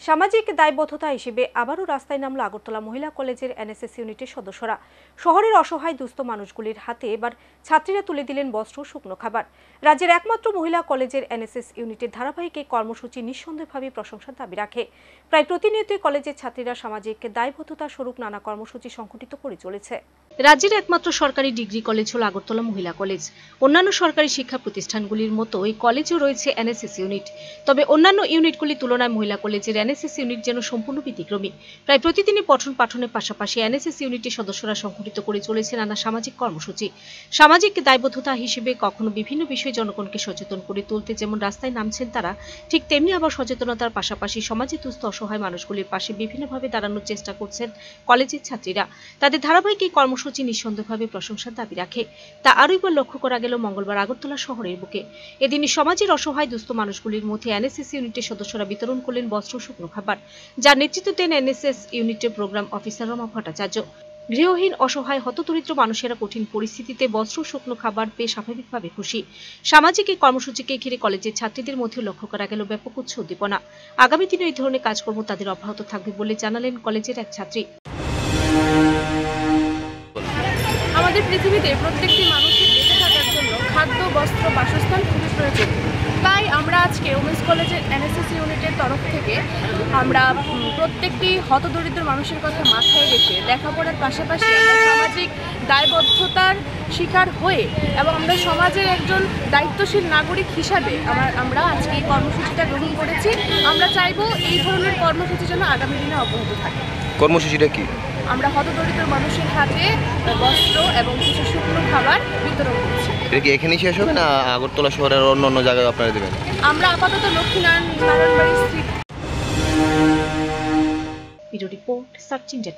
সামাজিক দায়বদ্ধতা হিসেবে আবারও রাস্তায় নামল আগরতলা মহিলা কলেজের এনএসএস ইউনিটের সদস্যরা। শহরের অসহায় দুস্থ মানুষগুলির হাতে এবার ছাত্রীরা তুলে দিলেন বস্ত্র, শুকনো খাবার। রাজ্যের একমাত্র মহিলা কলেজের এনএসএস ইউনিটের ধারাবাহিক এই কর্মসূচি নিঃসন্দেহভাবে প্রশংসার দাবি রাখে। প্রায় প্রতিনিয়তই কলেজের ছাত্রীরা সামাজিক দায়বদ্ধতা স্বরূপ নানা কর্মসূচি সংগঠিত করে চলেছে। রাজ্যের একমাত্র সরকারি ডিগ্রি কলেজ হল আগরতলা মহিলা কলেজ। অন্যান্য সরকারি শিক্ষা প্রতিষ্ঠানগুলির মতো এই কলেজেও রয়েছে এনএসএস ইউনিট। তবে অন্যান্য ইউনিটগুলির তুলনায় মহিলা কলেজের এনএসএস ইউনিট যেন সম্পূর্ণ ব্যতিক্রমী। প্রায় প্রতিদিনই পঠন পাঠনের পাশাপাশি এনএসএস ইউনিটের সদস্যরা সংগঠিত করে চলেছে নানা সামাজিক কর্মসূচি। সামাজিক দায়বদ্ধতা হিসেবে কখনো বিভিন্ন বিষয়ে জনগণকে সচেতন করে তুলতে যেমন রাস্তায় নামছেন তারা, ঠিক তেমনি আবার সচেতনতার পাশাপাশি সমাজে দুস্থ অসহায় মানুষগুলির পাশে বিভিন্নভাবে দাঁড়ানোর চেষ্টা করছেন কলেজের ছাত্রীরা। তাদের ধারাবাহিক এই কর্মসূচি নিঃসন্দেহভাবে প্রশংসার দাবি রাখে। তা আরও একবার লক্ষ্য করা গেল মঙ্গলবার আগরতলা শহরের বুকে। এদিনই সমাজের অসহায় দুস্থ মানুষগুলির মধ্যে এনএসএস ইউনিটের সদস্যরা বিতরণ করলেন বস্ত্র, শুকনো খাবার, যার নেতৃত্ব দেন এনএসএস ইউনিটের প্রোগ্রাম অফিসার রমা ভট্টাচার্য। গৃহহীন অসহায় হতদরিদ্র মানুষেরা কঠিন পরিস্থিতিতে বস্ত্র, শুকনো খাবার পেয়ে স্বাভাবিকভাবে খুশি। সামাজিক এই কর্মসূচিকে ঘিরে কলেজের ছাত্রীদের মধ্যে লক্ষ্য করা গেল ব্যাপক উৎসাহ উদ্দীপনা। আগামী দিনে এই ধরনের কাজকর্ম তাদের অব্যাহত থাকবে বলে জানালেন কলেজের এক ছাত্রী। আমাদের পৃথিবীতে প্রত্যেকটি মানুষের বেঁচে থাকার জন্য খাদ্য, বস্ত্র, বাসস্থান খুবই প্রয়োজন। তাই আমরা আজকে উমেন্স কলেজের এনএসএস ইউনিটের তরফ থেকে আমরা প্রত্যেকটি হতদরিদ্র মানুষের কথা মাথায় রেখে লেখাপড়ার পাশাপাশি আমরা সামাজিক দায়বদ্ধতার শিকার হয়ে এবং আমরা সমাজের একজন দায়িত্বশীল নাগরিক হিসাবে আমরা আজকে এই কর্মসূচিটা গ্রহণ করেছি। আমরা চাইবো এই ধরনের কর্মসূচি যেন আগামী দিনে অব্যাহত থাকে। কর্মসূচিটা কি? আমরা হতদরিদ্র মানুষের হাতে বস্ত্র এবং কিছু শুকনো খাবার বিতরণ করছি। এটা কি এখানেই শেষ হবে না আগরতলা শহরের অন্য অন্য জায়গায় আপনারা দেবেন? আমরা আপাতত লক্ষ্মীনারায়ণবাড়ি স্থিত। Report search India.